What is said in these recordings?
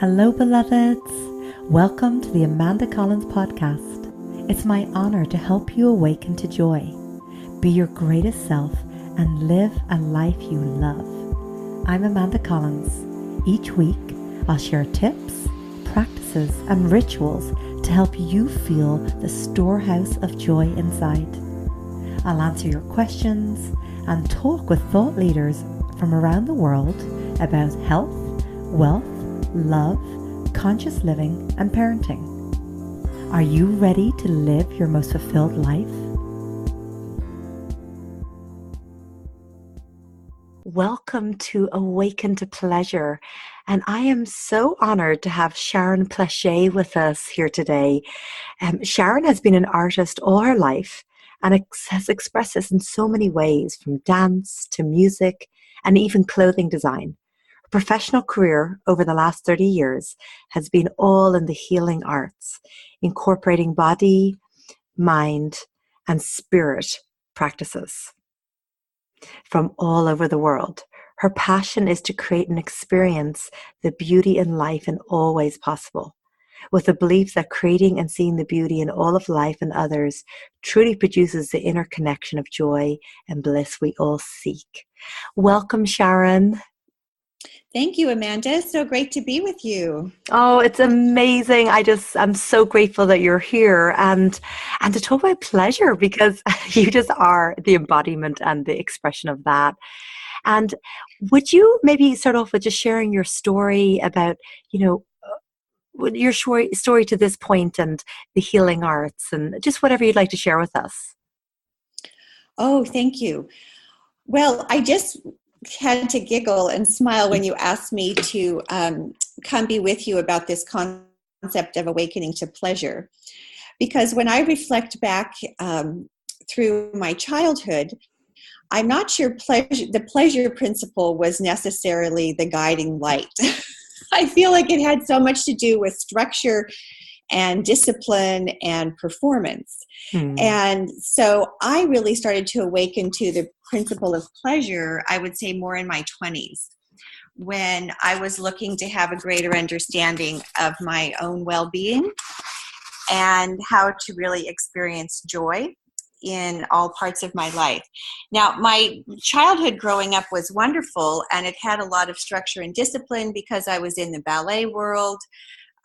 Hello, beloveds. Welcome to the Amanda Collins podcast. It's my honor to help you awaken to joy, be your greatest self, and live a life you love. I'm Amanda Collins. Each week, I'll share tips, practices, and rituals to help you feel the storehouse of joy inside. I'll answer your questions and talk with thought leaders from around the world about health, wealth, love, conscious living, and parenting. Are you ready to live your most fulfilled life? Welcome to Awaken to Pleasure. And I am so honored to have Sharon Plache with us here today. Sharon has been an artist all her life and has expressed this in so many ways, from dance to music and even clothing design. Her professional career over the last 30 years has been all in the healing arts, incorporating body, mind, and spirit practices from all over the world. Her passion is to create and experience the beauty in life in all ways possible, with the belief that creating and seeing the beauty in all of life and others truly produces the inner connection of joy and bliss we all seek. Welcome, Sharon. Thank you, Amanda. So great to be with you. Oh, it's amazing. I'm so grateful that you're here and to talk about pleasure, because you just are the embodiment and the expression of that. And would you maybe start off with just sharing your story about, your story to this point and the healing arts, and just whatever you'd like to share with us? Oh, thank you. Well, I just had to giggle and smile when you asked me to come be with you about this concept of awakening to pleasure. Because when I reflect back through my childhood, I'm not sure the pleasure principle was necessarily the guiding light. I feel like it had so much to do with structure and discipline and performance. And so I really started to awaken to the principle of pleasure, I would say more in my 20s, when I was looking to have a greater understanding of my own well-being and how to really experience joy in all parts of my life. Now, my childhood growing up was wonderful, and it had a lot of structure and discipline because I was in the ballet world.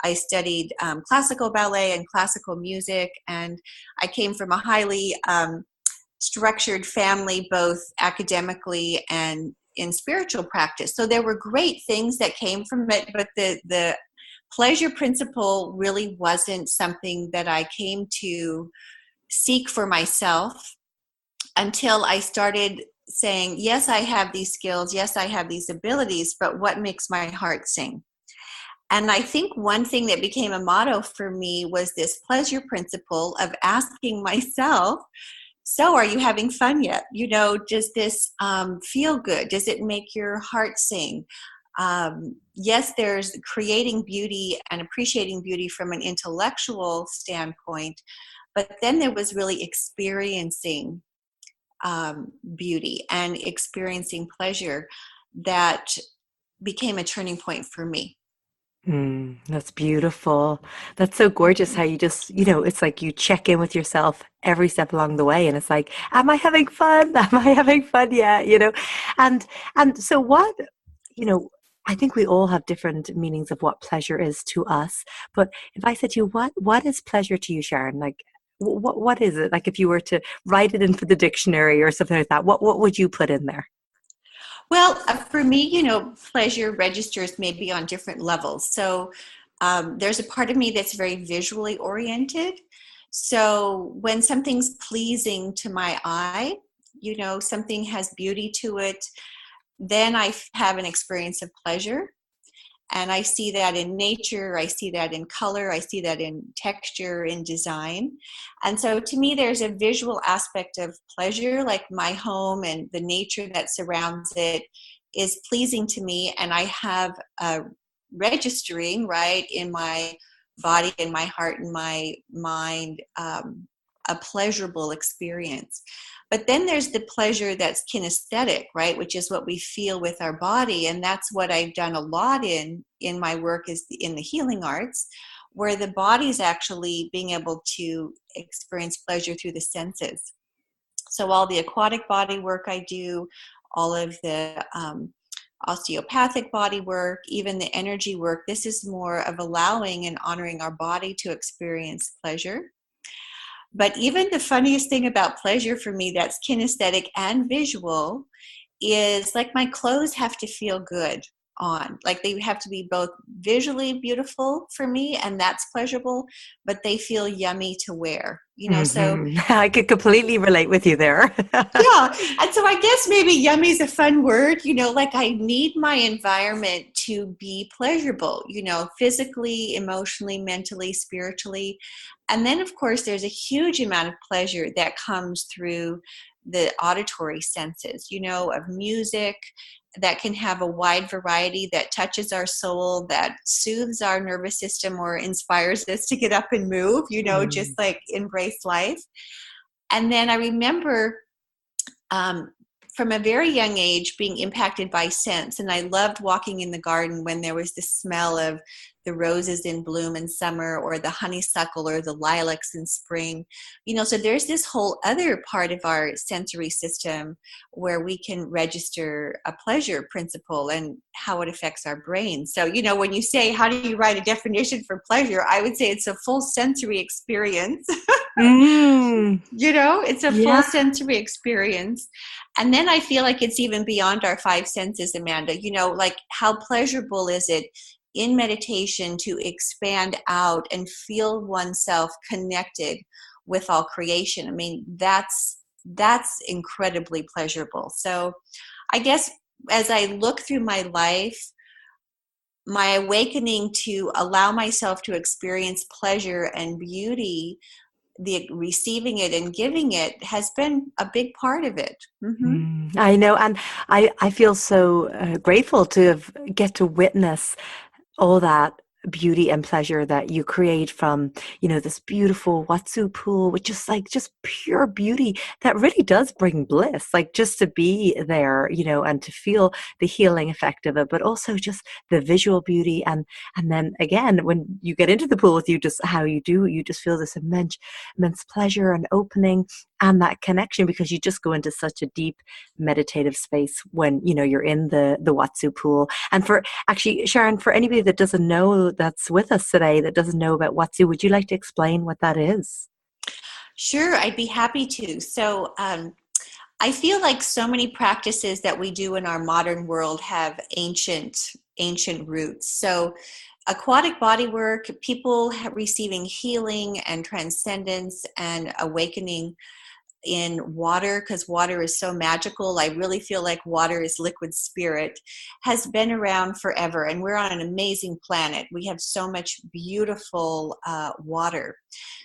I studied classical ballet and classical music, and I came from a highly structured family, both academically and in spiritual practice. So there were great things that came from it, but the pleasure principle really wasn't something that I came to seek for myself until I started saying, yes, I have these skills, yes, I have these abilities, but what makes my heart sing? And I think one thing that became a motto for me was this pleasure principle of asking myself, so are you having fun yet? Does this feel good? Does it make your heart sing? Yes, there's creating beauty and appreciating beauty from an intellectual standpoint, but then there was really experiencing beauty and experiencing pleasure that became a turning point for me. That's beautiful. That's so gorgeous how you just, it's like you check in with yourself every step along the way, and it's like, am I having fun? Am I having fun yet? And so what, I think we all have different meanings of what pleasure is to us. But if I said to you, what is pleasure to you, Sharon? Like, what is it? Like, if you were to write it into the dictionary or something like that, what would you put in there? Well, for me, pleasure registers maybe on different levels. So there's a part of me that's very visually oriented. So when something's pleasing to my eye, something has beauty to it, then I have an experience of pleasure. And I see that in nature, I see that in color, I see that in texture, in design. And so to me, there's a visual aspect of pleasure, like my home and the nature that surrounds it is pleasing to me. And I have registering, right, in my body and my heart and my mind, a pleasurable experience. But then there's the pleasure that's kinesthetic, right? Which is what we feel with our body. And that's what I've done a lot in my work is in the healing arts, where the body's actually being able to experience pleasure through the senses. So all the aquatic body work I do, all of the osteopathic body work, even the energy work, this is more of allowing and honoring our body to experience pleasure. But even the funniest thing about pleasure for me that's kinesthetic and visual is like my clothes have to feel good on. Like they have to be both visually beautiful for me, and that's pleasurable, but they feel yummy to wear, so I could completely relate with you there. yeah. And so I guess maybe yummy is a fun word, like I need my environment to be pleasurable, physically, emotionally, mentally, spiritually. And then, of course, there's a huge amount of pleasure that comes through the auditory senses, of music that can have a wide variety that touches our soul, that soothes our nervous system or inspires us to get up and move, just like embrace life. And then I remember from a very young age being impacted by scents. And I loved walking in the garden when there was the smell of the roses in bloom in summer, or the honeysuckle, or the lilacs in spring. So there's this whole other part of our sensory system where we can register a pleasure principle and how it affects our brain. So, when you say, how do you write a definition for pleasure? I would say it's a full sensory experience. It's a full sensory experience. And then I feel like it's even beyond our five senses, Amanda. Like how pleasurable is it in meditation to expand out and feel oneself connected with all creation? I mean, that's incredibly pleasurable. So I guess as I look through my life, my awakening to allow myself to experience pleasure and beauty, the receiving it and giving it, has been a big part of it. I know. And I feel so grateful to get to witness all that beauty and pleasure that you create from, this beautiful Watsu pool, which is like just pure beauty that really does bring bliss, like just to be there, and to feel the healing effect of it, but also just the visual beauty. And then again, when you get into the pool with you just feel this immense pleasure and opening and that connection, because you just go into such a deep meditative space when, you're in the Watsu pool. And for actually, Sharon, for anybody that doesn't know, that's with us today, that doesn't know about Watsu, would you like to explain what that is? Sure, I'd be happy to. So I feel like so many practices that we do in our modern world have ancient roots. So aquatic body work, people receiving healing and transcendence and awakening in water, because water is so magical. I really feel like water is liquid spirit, has been around forever, and we're on an amazing planet. We have so much beautiful water.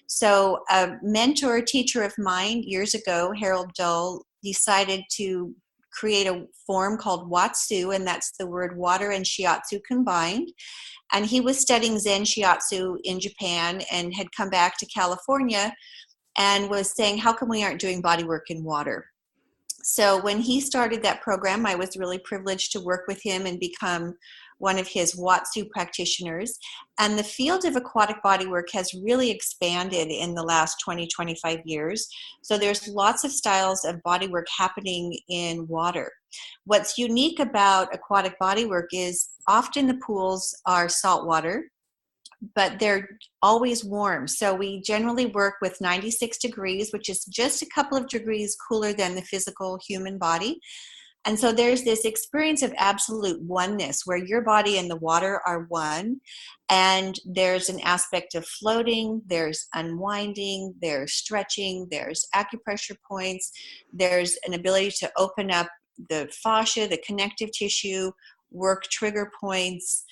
So a mentor, teacher of mine years ago, Harold Dull, decided to create a form called Watsu, and that's the word water and shiatsu combined. And he was studying Zen shiatsu in Japan and had come back to California and was saying, how come we aren't doing body work in water? So when he started that program, I was really privileged to work with him and become one of his Watsu practitioners. And the field of aquatic body work has really expanded in the last 20, 25 years. So there's lots of styles of body work happening in water. What's unique about aquatic body work is often the pools are saltwater, but they're always warm. So we generally work with 96 degrees, which is just a couple of degrees cooler than the physical human body. And so there's this experience of absolute oneness where your body and the water are one. And there's an aspect of floating, there's unwinding, there's stretching, there's acupressure points, there's an ability to open up the fascia, the connective tissue, work trigger points,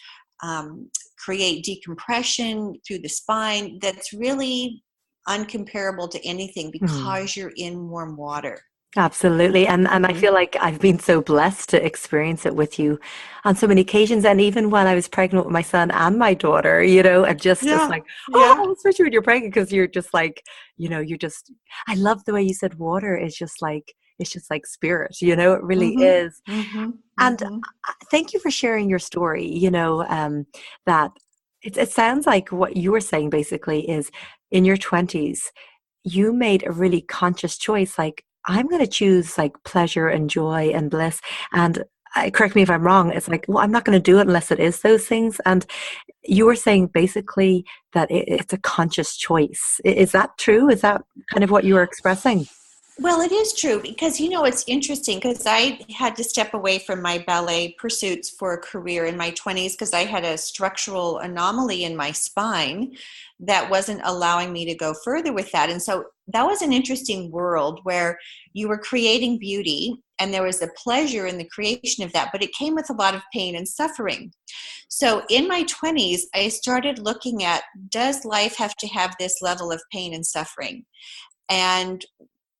create decompression through the spine. That's really uncomparable to anything because you're in warm water. Absolutely. And I Mm-hmm. feel like I've been so blessed to experience it with you on so many occasions. And even when I was pregnant with my son and my daughter, I'm just, it's Yeah, like, yeah. oh, especially when you're pregnant, because you're just like, you're just, I love the way you said water is just like, it's just like spirit, it really Mm-hmm. is. Mm-hmm. And Mm-hmm. thank you for sharing your story, that it sounds like what you were saying basically is in your 20s, you made a really conscious choice, like, I'm going to choose like pleasure and joy and bliss. And correct me if I'm wrong, it's like, well, I'm not going to do it unless it is those things. And you were saying basically that it's a conscious choice. Is that true? Is that kind of what you were expressing? Well, it is true because, it's interesting because I had to step away from my ballet pursuits for a career in my 20s because I had a structural anomaly in my spine that wasn't allowing me to go further with that. And so that was an interesting world where you were creating beauty and there was a pleasure in the creation of that, but it came with a lot of pain and suffering. So in my 20s, I started looking at, does life have to have this level of pain and suffering? And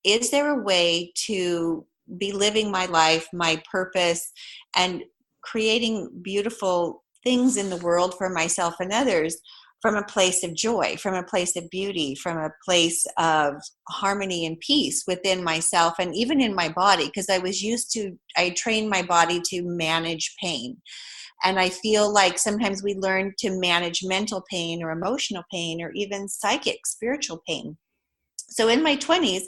is there a way to be living my life, my purpose, and creating beautiful things in the world for myself and others from a place of joy, from a place of beauty, from a place of harmony and peace within myself and even in my body? Because I trained my body to manage pain. And I feel like sometimes we learn to manage mental pain or emotional pain or even psychic, spiritual pain. So in my 20s,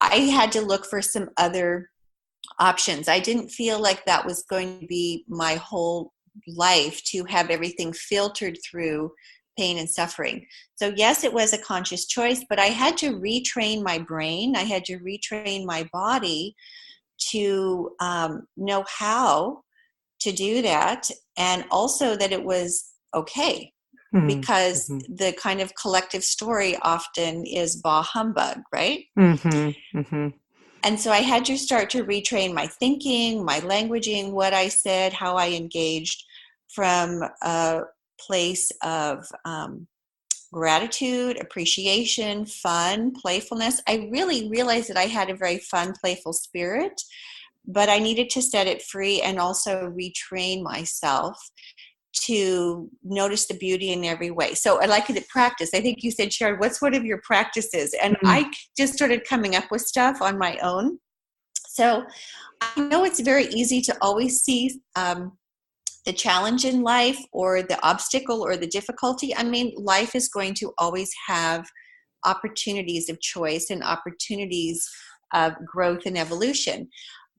I had to look for some other options. I didn't feel like that was going to be my whole life to have everything filtered through pain and suffering. So, yes, it was a conscious choice, but I had to retrain my brain. I had to retrain my body to know how to do that, and also that it was okay. Because Mm-hmm. the kind of collective story often is bah humbug, right? Mm-hmm. Mm-hmm. And so I had to start to retrain my thinking, my languaging, what I said, how I engaged from a place of gratitude, appreciation, fun, playfulness. I really realized that I had a very fun, playful spirit, but I needed to set it free and also retrain myself to notice the beauty in every way. So I like it at practice. I think you said, Sharon, what's one of your practices? And I just started coming up with stuff on my own. So I know it's very easy to always see the challenge in life or the obstacle or the difficulty. I mean, life is going to always have opportunities of choice and opportunities of growth and evolution.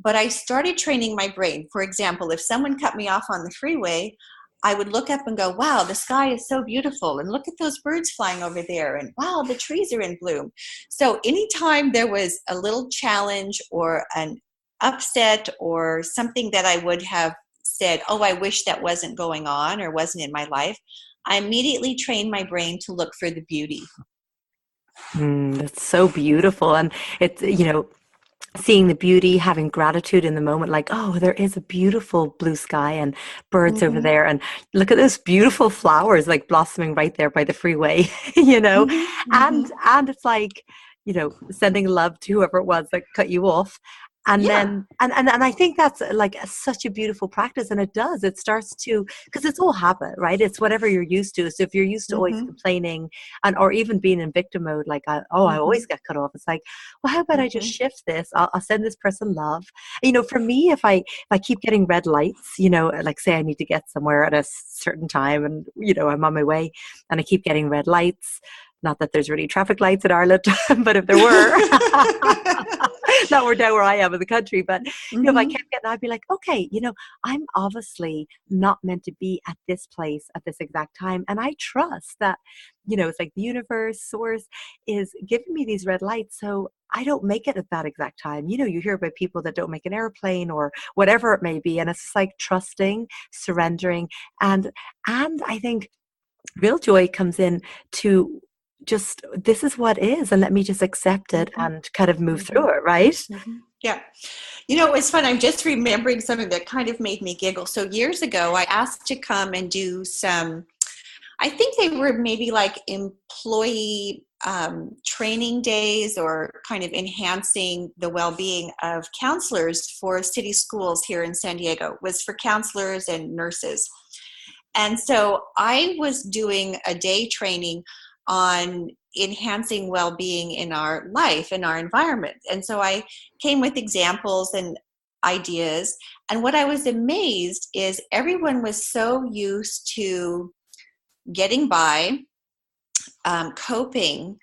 But I started training my brain. For example, if someone cut me off on the freeway, I would look up and go, wow, the sky is so beautiful. And look at those birds flying over there. And wow, the trees are in bloom. So anytime there was a little challenge or an upset or something that I would have said, oh, I wish that wasn't going on or wasn't in my life, I immediately trained my brain to look for the beauty. That's so beautiful. And it's, seeing the beauty, having gratitude in the moment, like, oh, there is a beautiful blue sky and birds over Mm-hmm. there. And look at those beautiful flowers like blossoming right there by the freeway, you know? Mm-hmm. Mm-hmm. And it's like, sending love to whoever it was that cut you off. And Yeah. then and I think that's like such a beautiful practice. And it starts to, because it's all habit, right? It's whatever you're used to. So if you're used to always Mm-hmm. complaining and or even being in victim mode, like, I Mm-hmm. always get cut off. It's like, well, how about I just Mm-hmm. shift this? I'll send this person love. For me, if I keep getting red lights, like say I need to get somewhere at a certain time, and I'm on my way, and I keep getting red lights. Not that there's really traffic lights in Ireland, but if there were, not we're down where I am in the country. But if I Mm-hmm. kept getting, I'd be like, okay, I'm obviously not meant to be at this place at this exact time, and I trust that, it's like the universe, source is giving me these red lights, so I don't make it at that exact time. You hear about people that don't make an airplane or whatever it may be, and it's just like trusting, surrendering, and I think real joy comes in to just, this is what is, and let me just accept it Mm-hmm. and kind of move Mm-hmm. through it, right? Mm-hmm. Yeah. It's fun. I'm just remembering something that kind of made me giggle. So years ago, I asked to come and do some, I think they were maybe like employee training days or kind of enhancing the well-being of counselors for city schools here in San Diego. It was for counselors and nurses. And so I was doing a day training on enhancing well-being in our life, in our environment. And so I came with examples and ideas. And what I was amazed is everyone was so used to getting by, coping,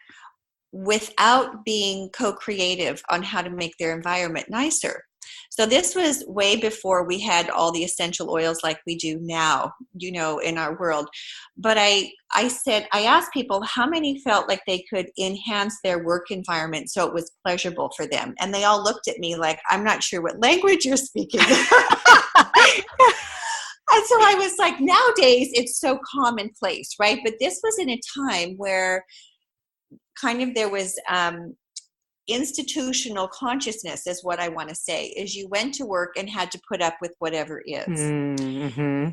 without being co-creative on how to make their environment nicer. So this was way before we had all the essential oils like we do now, in our world. But I asked people how many felt like they could enhance their work environment so it was pleasurable for them. And they all looked at me like, I'm not sure what language you're speaking. And so I was like, nowadays it's so commonplace, right? But this was in a time where kind of there was institutional consciousness, is what I want to say, is you went to work and had to put up with whatever is. Mm-hmm.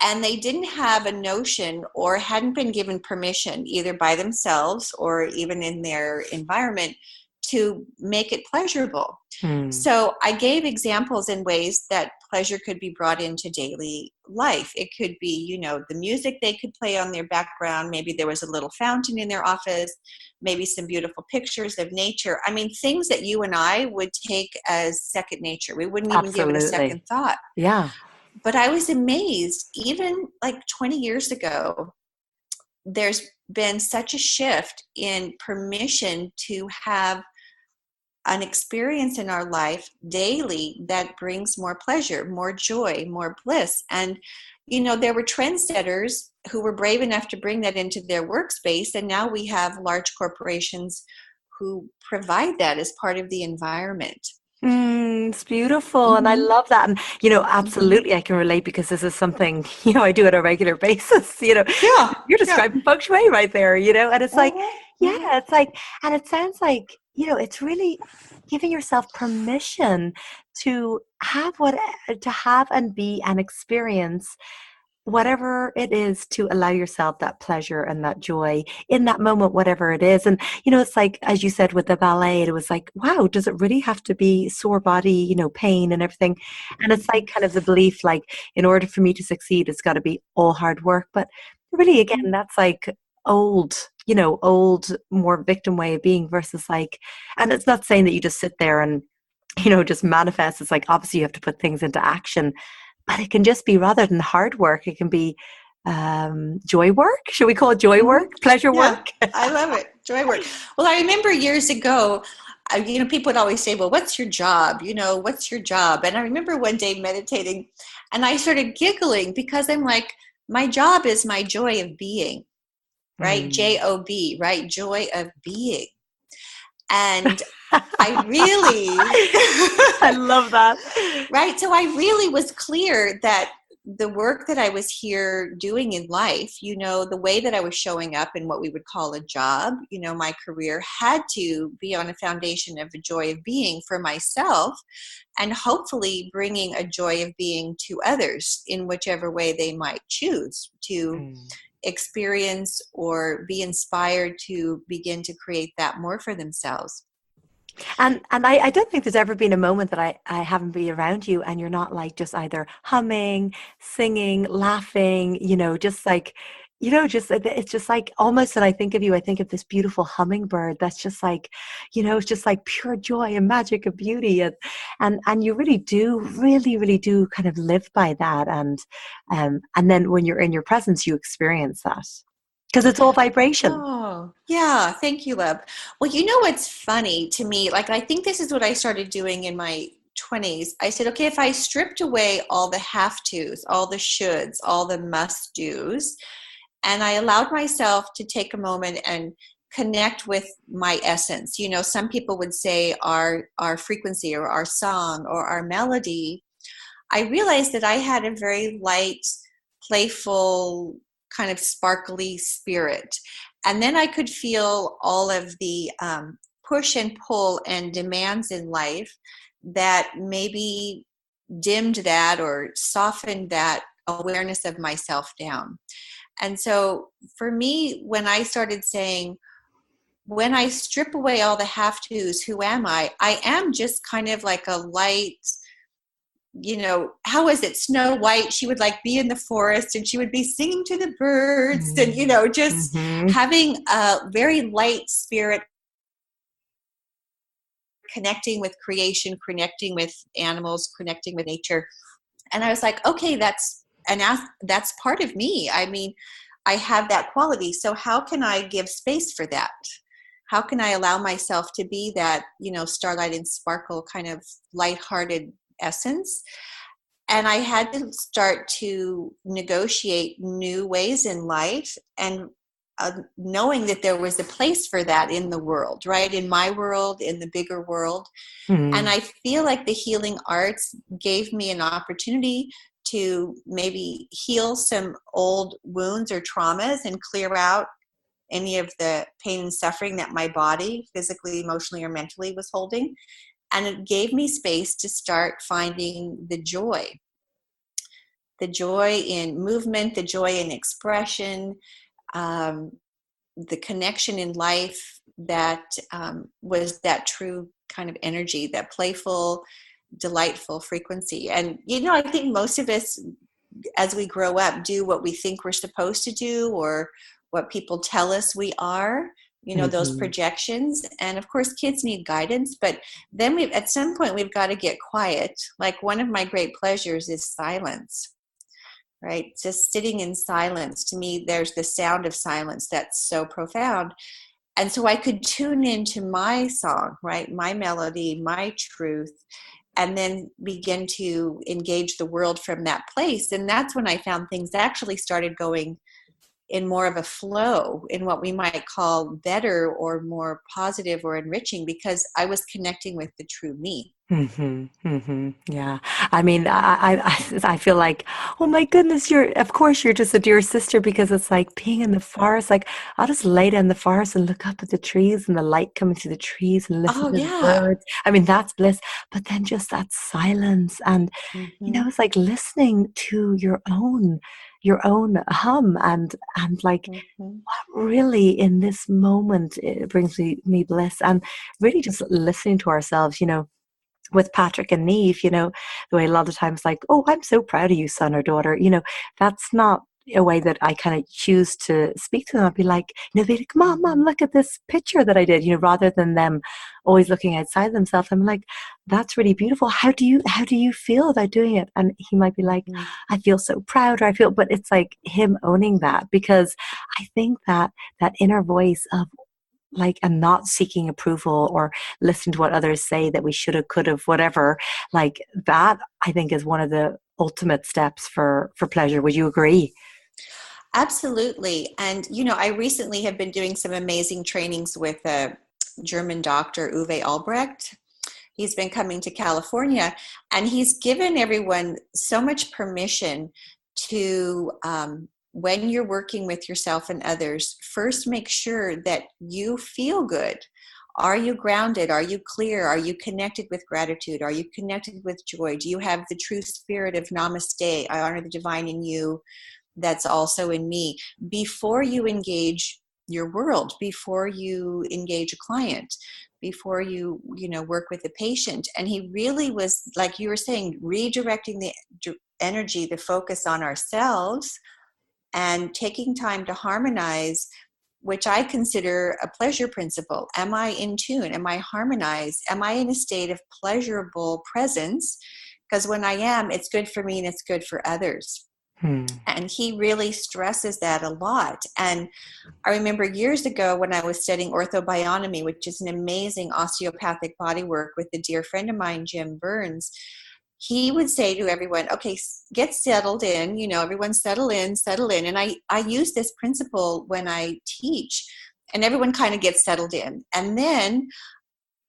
And they didn't have a notion or hadn't been given permission, either by themselves or even in their environment, to make it pleasurable. So I gave examples in ways that pleasure could be brought into daily life. It could be, the music they could play on their background. Maybe there was a little fountain in their office, maybe some beautiful pictures of nature. I mean, things that you and I would take as second nature. We wouldn't even give it a second thought. Yeah. But I was amazed, even like 20 years ago, there's been such a shift in permission to have an experience in our life daily that brings more pleasure, more joy, more bliss. And, there were trendsetters who were brave enough to bring that into their workspace. And now we have large corporations who provide that as part of the environment. It's beautiful. And I love that. And, absolutely I can relate, because this is something, I do on a regular basis, you're describing feng shui right there, and it's like, it's like, and it sounds like, it's really giving yourself permission to have and be and experience whatever it is, to allow yourself that pleasure and that joy in that moment, whatever it is. And, it's like, as you said, with the ballet, it was like, wow, does it really have to be sore body, pain and everything? And it's like kind of the belief, like, in order for me to succeed, it's got to be all hard work. But really, again, that's like old, more victim way of being versus like, and it's not saying that you just sit there and, just manifest. It's like, obviously you have to put things into action. But it can just be, rather than hard work, it can be joy work. Should we call it joy work? Pleasure work? I love it. Joy work. Well, I remember years ago, people would always say, well, what's your job? What's your job? And I remember one day meditating and I started giggling, because I'm like, my job is my joy of being, right? J-O-B, right? Joy of being. And I really, I love that. Right. So I really was clear that the work that I was here doing in life, the way that I was showing up in what we would call a job, my career had to be on a foundation of a joy of being for myself, and hopefully bringing a joy of being to others in whichever way they might choose to experience or be inspired to begin to create that more for themselves. And I don't think there's ever been a moment that I haven't been around you and you're not like just either humming, singing, laughing, just like, it's just like, almost when I think of you, I think of this beautiful hummingbird that's just like, it's just like pure joy and magic and beauty. And you really do kind of live by that. And then when you're in your presence, you experience that. Because it's all vibration. Oh, yeah. Thank you, love. Well, what's funny to me? Like, I think this is what I started doing in my 20s. I said, okay, if I stripped away all the have-tos, all the shoulds, all the must-dos, and I allowed myself to take a moment and connect with my essence. Some people would say our frequency or our song or our melody. I realized that I had a very light, playful, kind of sparkly spirit. And then I could feel all of the push and pull and demands in life that maybe dimmed that or softened that awareness of myself down. And so for me, when I started saying, when I strip away all the have-tos, who am I? I am just kind of like a light, how is it? Snow White, she would like be in the forest and she would be singing to the birds and, just Mm-hmm. having a very light spirit, connecting with creation, connecting with animals, connecting with nature. And I was like, okay, that's part of me. I mean, I have that quality. So how can I give space for that? How can I allow myself to be that, starlight and sparkle kind of lighthearted essence? And I had to start to negotiate new ways in life, and knowing that there was a place for that in the world, right? In my world, in the bigger world. And Mm. I feel like the healing arts gave me an opportunity to maybe heal some old wounds or traumas and clear out any of the pain and suffering that my body, physically, emotionally, or mentally, was holding. And it gave me space to start finding the joy in movement, the joy in expression, um, the connection in life that was that true kind of energy, that playful, delightful frequency. And, I think most of us, as we grow up, do what we think we're supposed to do or what people tell us we are, those Mm-hmm. projections. And of course, kids need guidance, but then at some point, we've got to get quiet. Like, one of my great pleasures is silence. Right? Just sitting in silence. To me, there's the sound of silence that's so profound. And so I could tune into my song, right? My melody, my truth, and then begin to engage the world from that place. And that's when I found things actually started going in more of a flow, in what we might call better or more positive or enriching, because I was connecting with the true me. Mm-hmm, mm-hmm. Yeah. I mean, I feel like, oh my goodness, of course, you're just a dear sister because it's like being in the forest. Like, I'll just lay down in the forest and look up at the trees and the light coming through the trees and listen Oh, to the yeah. birds. I mean, that's bliss. But then just that silence and, Mm-hmm. it's like listening to your own hum and like Mm-hmm. really in this moment, it brings me bliss and really just listening to ourselves, with Patrick and Neve, the way a lot of times like, oh, I'm so proud of you, son or daughter, that's not a way that I kind of choose to speak to them. I'd be like, they'd be like, mom, Mm-hmm. look at this picture that I did, rather than them always looking outside themselves. I'm like, that's really beautiful. How do you feel about doing it? And he might be like, Mm-hmm. I feel so proud, or but it's like him owning that, because I think that inner voice of like, and not seeking approval or listening to what others say that we should have, could have, whatever, like that, I think is one of the ultimate steps for pleasure. Would you agree? Absolutely. And, I recently have been doing some amazing trainings with a German doctor, Uwe Albrecht. He's been coming to California, and he's given everyone so much permission to, when you're working with yourself and others, first make sure that you feel good. Are you grounded? Are you clear? Are you connected with gratitude? Are you connected with joy? Do you have the true spirit of namaste? I honor the divine in you that's also in me, before you engage your world, before you engage a client, before you work with a patient. And he really was, like you were saying, redirecting the energy, the focus on ourselves, and taking time to harmonize, which I consider a pleasure principle. Am I in tune? Am I harmonized? Am I in a state of pleasurable presence? Because when I am, it's good for me and it's good for others. Hmm. And he really stresses that a lot. And I remember years ago when I was studying orthobionomy, which is an amazing osteopathic body work with a dear friend of mine, Jim Burns, he would say to everyone, okay, get settled in, everyone settle in, settle in. And I use this principle when I teach, and everyone kind of gets settled in. And then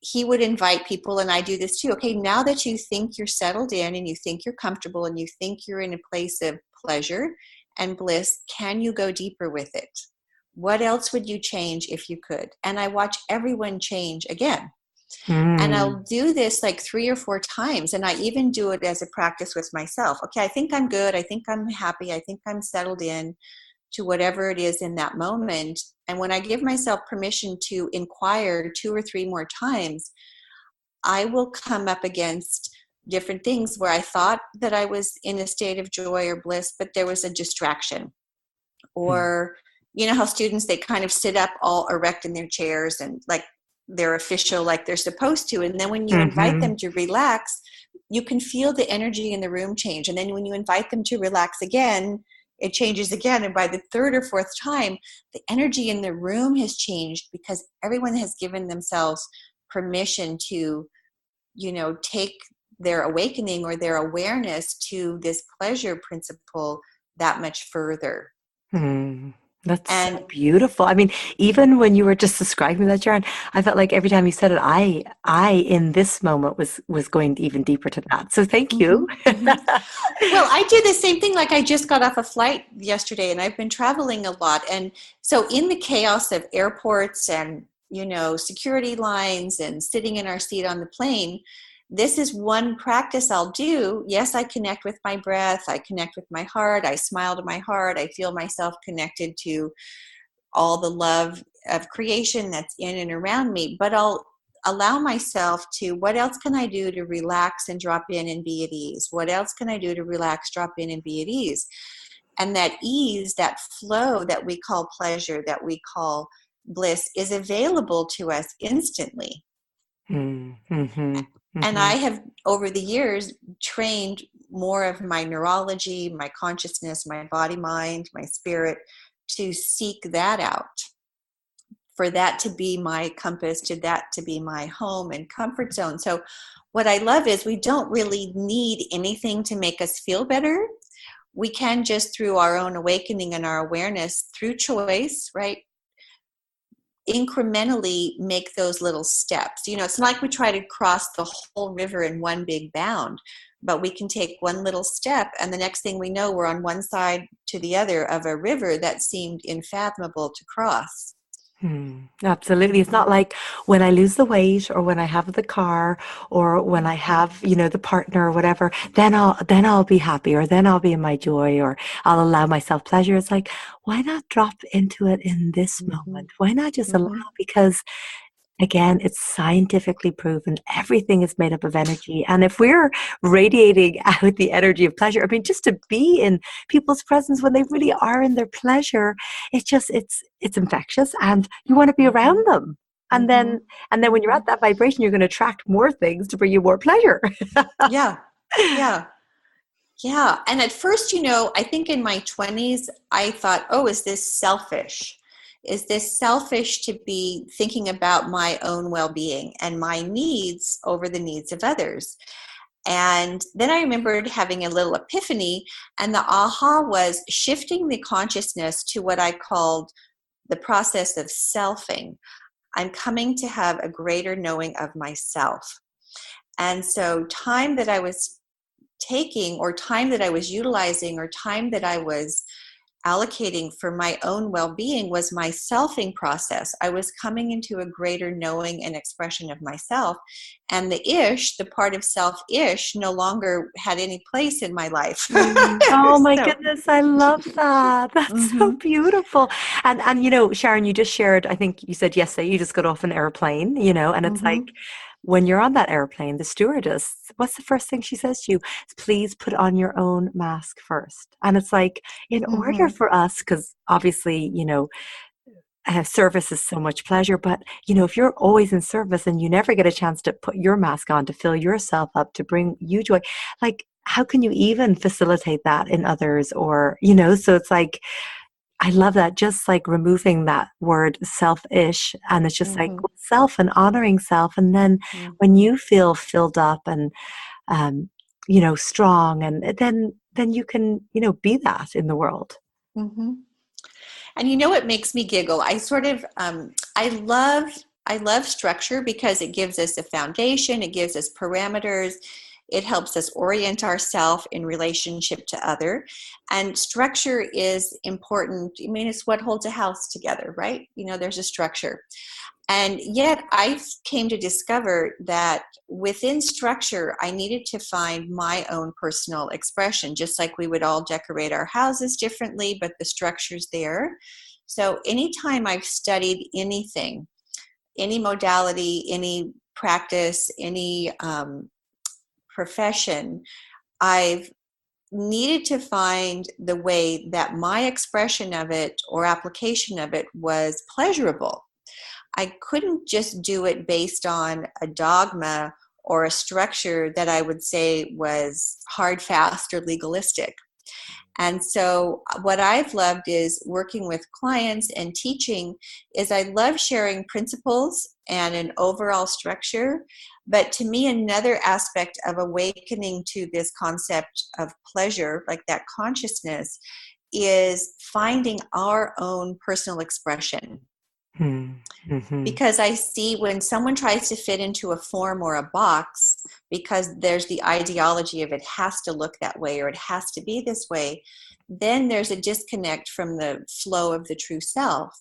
he would invite people, and I do this too. Okay, now that you think you're settled in and you think you're comfortable and you think you're in a place of pleasure and bliss, can you go deeper with it? What else would you change if you could? And I watch everyone change again. And I'll Hmm. do this like 3 or 4 times. And I even do it as a practice with myself. Okay, I think I'm good. I think I'm happy. I think I'm settled in. to whatever it is in that moment. And when I give myself permission to inquire 2 or 3 more times, I will come up against different things where I thought that I was in a state of joy or bliss, but there was a distraction. Or, you know how students, they kind of sit up all erect in their chairs and like they're official, like they're supposed to. And then when you invite them to relax, you can feel the energy in the room change. And then when you invite them to relax again, it changes again. And by the 3rd or 4th time, the energy in the room has changed because everyone has given themselves permission to, you know, take their awakening or their awareness to this pleasure principle that much further. That's so And beautiful. I mean, even when you were just describing that, Sharon, I felt like every time you said it, I in this moment was going even deeper to that. So thank you. Well, I do the same thing. Like I just got off a flight yesterday and I've been traveling a lot. And so in the chaos of airports and, you know, security lines and sitting in our seat on the plane, this is one practice I'll do. Yes, I connect with my breath. I connect with my heart. I smile to my heart. I feel myself connected to all the love of creation that's in and around me. But I'll allow myself to, what else can I do to relax and drop in and be at ease? What else can I do to relax, drop in and be at ease? And that ease, that flow that we call pleasure, that we call bliss, is available to us instantly. And I have, over the years, trained more of my neurology, my consciousness, my body, mind, my spirit, to seek that out, for that to be my compass, to that to be my home and comfort zone. So what I love is we don't really need anything to make us feel better. We can just, through our own awakening and our awareness, through choice, right, incrementally make those little steps. You know, it's not like we try to cross the whole river in one big bound, but we can take one little step and the next thing we know, we're on one side to the other of a river that seemed unfathomable to cross. Absolutely. It's not like when I lose the weight or when I have the car or when I have, you know, the partner or whatever, then I'll be happy or then I'll be in my joy or I'll allow myself pleasure. It's like, why not drop into it in this moment? Why not just allow? Because again, it's scientifically proven everything is made up of energy. And if we're radiating out the energy of pleasure, I mean, just to be in people's presence when they really are in their pleasure, it's infectious and you want to be around them. And then when you're at that vibration, you're going to attract more things to bring you more pleasure. Yeah. Yeah. Yeah. And at first, you know, I think in my 20s, I thought, oh, is this selfish? Is this selfish to be thinking about my own well-being and my needs over the needs of others? And then I remembered having a little epiphany, and the aha was shifting the consciousness to what I called the process of selfing. I'm coming to have a greater knowing of myself. And so time that I was taking or time that I was utilizing or time that I was allocating for my own well-being was my selfing process. I was coming into a greater knowing and expression of myself. And the part of self-ish, no longer had any place in my life. Oh my So, goodness, I love that. That's so beautiful. And you know, Sharon, you just shared, I think you said yesterday you just got off an airplane, you know, and it's like when you're on that airplane, the stewardess, what's the first thing she says to you? Please put on your own mask first. And it's like, in order for us, because obviously, you know, service is so much pleasure, but you know, if you're always in service and you never get a chance to put your mask on to fill yourself up to bring you joy, like how can you even facilitate that in others? Or, you know, so it's like I love that, just like removing that word selfish, and it's just like self and honoring self. And then when you feel filled up and you know, strong, and then you can, you know, be that in the world. And you know what makes me giggle? I sort of I love structure because it gives us a foundation, it gives us parameters, it helps us orient ourselves in relationship to other. And structure is important. I mean, it's what holds a house together, right? You know, there's a structure. And yet I came to discover that within structure, I needed to find my own personal expression, just like we would all decorate our houses differently, but the structure's there. So anytime I've studied anything, any modality, any practice, any profession, I've needed to find the way that my expression of it or application of it was pleasurable. I couldn't just do it based on a dogma or a structure that I would say was hard, fast, or legalistic. And so what I've loved is working with clients and teaching is I love sharing principles and an overall structure. But to me, another aspect of awakening to this concept of pleasure, like that consciousness, is finding our own personal expression. Mm-hmm. Because I see when someone tries to fit into a form or a box, because there's the ideology of it has to look that way or it has to be this way, then there's a disconnect from the flow of the true self.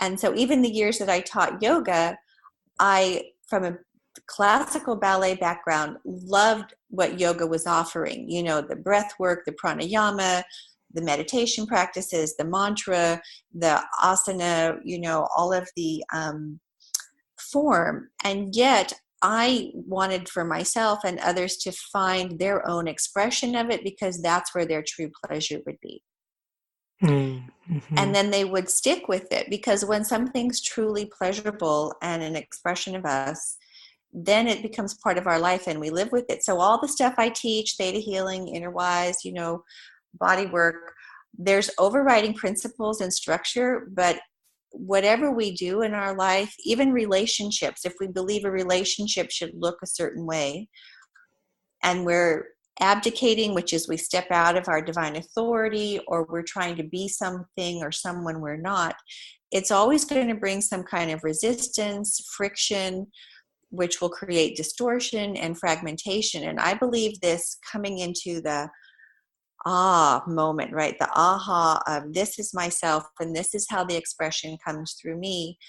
And so even the years that I taught yoga, from a classical ballet background, loved what yoga was offering. You know, the breath work, the pranayama, the meditation practices, the mantra, the asana, you know, all of the form. And yet I wanted for myself and others to find their own expression of it, because that's where their true pleasure would be. Mm-hmm. And then they would stick with it, because when something's truly pleasurable and an expression of us, then it becomes part of our life and we live with it. So all the stuff I teach, theta healing, inner wise, you know, body work, there's overriding principles and structure, but whatever we do in our life, even relationships, if we believe a relationship should look a certain way and we're abdicating, which is we step out of our divine authority, or we're trying to be something or someone we're not, it's always going to bring some kind of resistance, friction, which will create distortion and fragmentation. And I believe this coming into the moment, right? The aha of this is myself and this is how the expression comes through me.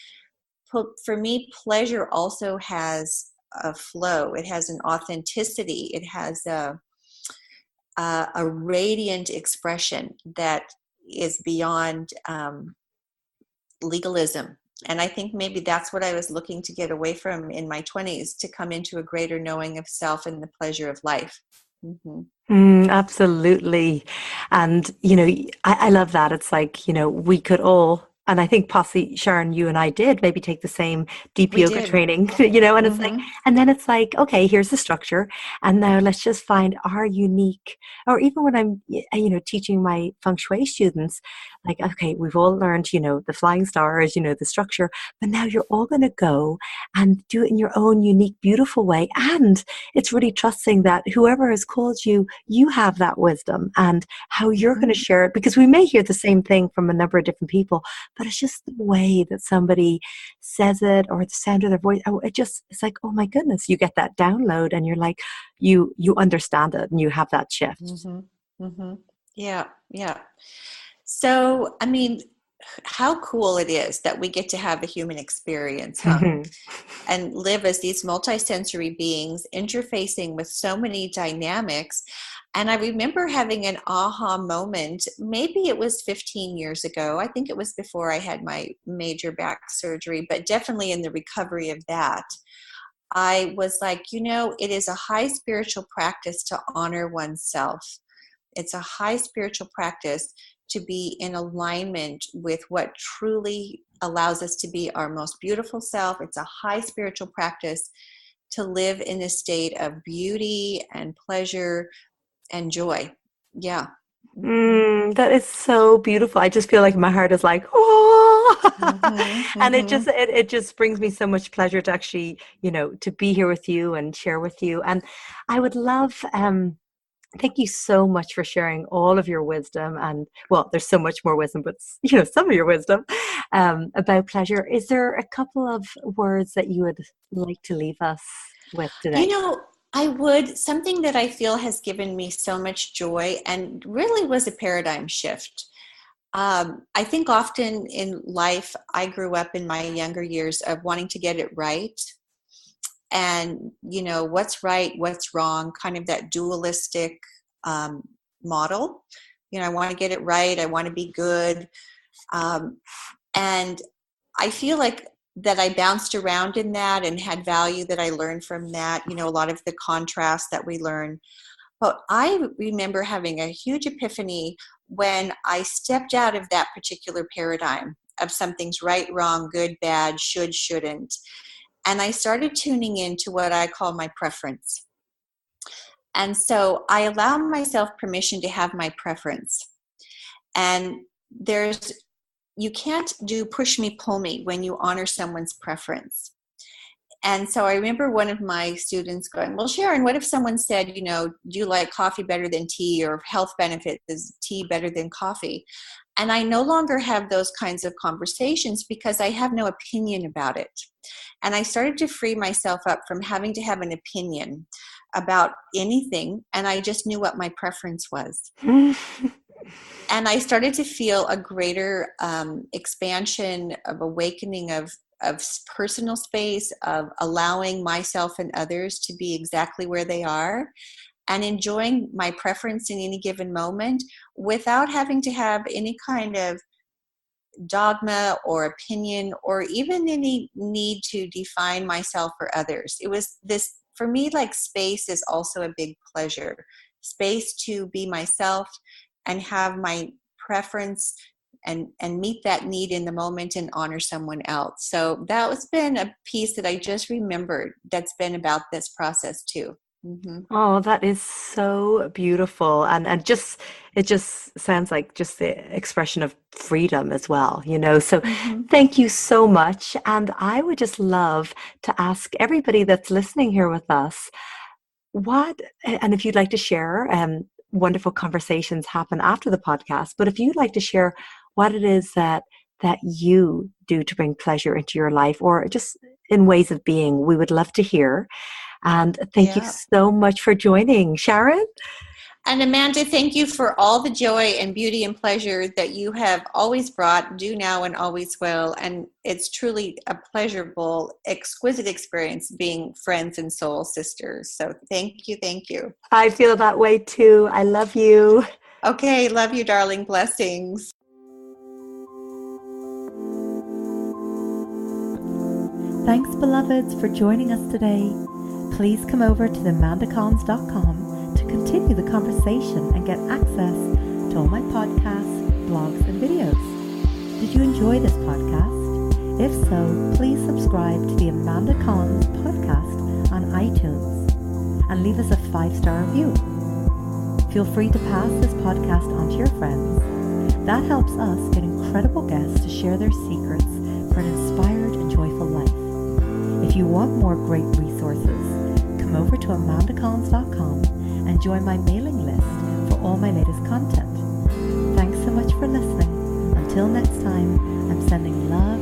For me, pleasure also has a flow. It has an authenticity. It has a radiant expression that is beyond legalism. And I think maybe that's what I was looking to get away from in my 20s, to come into a greater knowing of self and the pleasure of life. Mm-hmm. Absolutely. And, you know, I love that. It's like, you know, we could all, and I think possibly, Sharon, you and I did maybe take the same deep We yoga did. training, you know, and it's like, Mm-hmm. and then it's like, okay, here's the structure. And now let's just find our unique, or even when I'm, you know, teaching my feng shui students, like, okay, we've all learned, you know, the flying stars, you know, the structure, but now you're all going to go and do it in your own unique, beautiful way. And it's really trusting that whoever has called you, you have that wisdom and how you're going to share it, because we may hear the same thing from a number of different people, but it's just the way that somebody says it or the sound of their voice. Oh, it's like, oh my goodness, you get that download and you're like, you understand it and you have that shift. Mm-hmm. Mm-hmm. Yeah. Yeah. So, I mean, how cool it is that we get to have a human experience, huh? And live as these multisensory beings interfacing with so many dynamics. And I remember having an aha moment. Maybe it was 15 years ago. I think it was before I had my major back surgery, but definitely in the recovery of that. I was like, you know, it is a high spiritual practice to honor oneself. It's a high spiritual practice to be in alignment with what truly allows us to be our most beautiful self. It's a high spiritual practice to live in a state of beauty and pleasure and joy. Yeah. That is so beautiful. I just feel like my heart is like, oh, Mm-hmm, and mm-hmm. it just brings me so much pleasure to actually, you know, to be here with you and share with you. And I would love, thank you so much for sharing all of your wisdom. And well, there's so much more wisdom, but you know, some of your wisdom about pleasure. Is there a couple of words that you would like to leave us with You today? know, I would, something that I feel has given me so much joy and really was a paradigm shift. I think often in life, I grew up in my younger years of wanting to get it right. And, what's right, what's wrong, kind of that dualistic model. I want to get it right. I want to be good. And I feel like that I bounced around in that and had value that I learned from that, a lot of the contrast that we learn. But I remember having a huge epiphany when I stepped out of that particular paradigm of something's right, wrong, good, bad, should, shouldn't. And I started tuning into what I call my preference. And so I allow myself permission to have my preference. And you can't do push me, pull me when you honor someone's preference. And so I remember one of my students going, well, Sharon, what if someone said, do you like coffee better than tea, or health benefits, is tea better than coffee? And I no longer have those kinds of conversations because I have no opinion about it. And I started to free myself up from having to have an opinion about anything. And I just knew what my preference was. And I started to feel a greater expansion of awakening of personal space, of allowing myself and others to be exactly where they are, and enjoying my preference in any given moment without having to have any kind of dogma or opinion or even any need to define myself or others. It was this, for me, like space is also a big pleasure. Space to be myself and have my preference and meet that need in the moment and honor someone else. So that has been a piece that I just remembered that's been about this process too. Mm-hmm. Oh, that is so beautiful. And it just sounds like just the expression of freedom as well, So thank you so much. And I would just love to ask everybody that's listening here with us, and if you'd like to share, wonderful conversations happen after the podcast, but if you'd like to share what it is that you do to bring pleasure into your life, or just in ways of being, we would love to hear. And thank you so much for joining, Sharon. And Amanda, thank you for all the joy and beauty and pleasure that you have always brought, do now and always will. And it's truly a pleasurable, exquisite experience being friends and soul sisters. So thank you, thank you. I feel that way too. I love you. Okay, love you, darling. Blessings. Thanks, beloveds, for joining us today. Please come over to theamandacons.com to continue the conversation and get access to all my podcasts, blogs, and videos. Did you enjoy this podcast? If so, please subscribe to the Amanda Cons podcast on iTunes and leave us a 5-star review. Feel free to pass this podcast on to your friends. That helps us get incredible guests to share their secrets for an inspired and joyful life. If you want more great resources, come over to amandacons.com and join my mailing list for all my latest content. Thanks so much for listening. Until next time, I'm sending love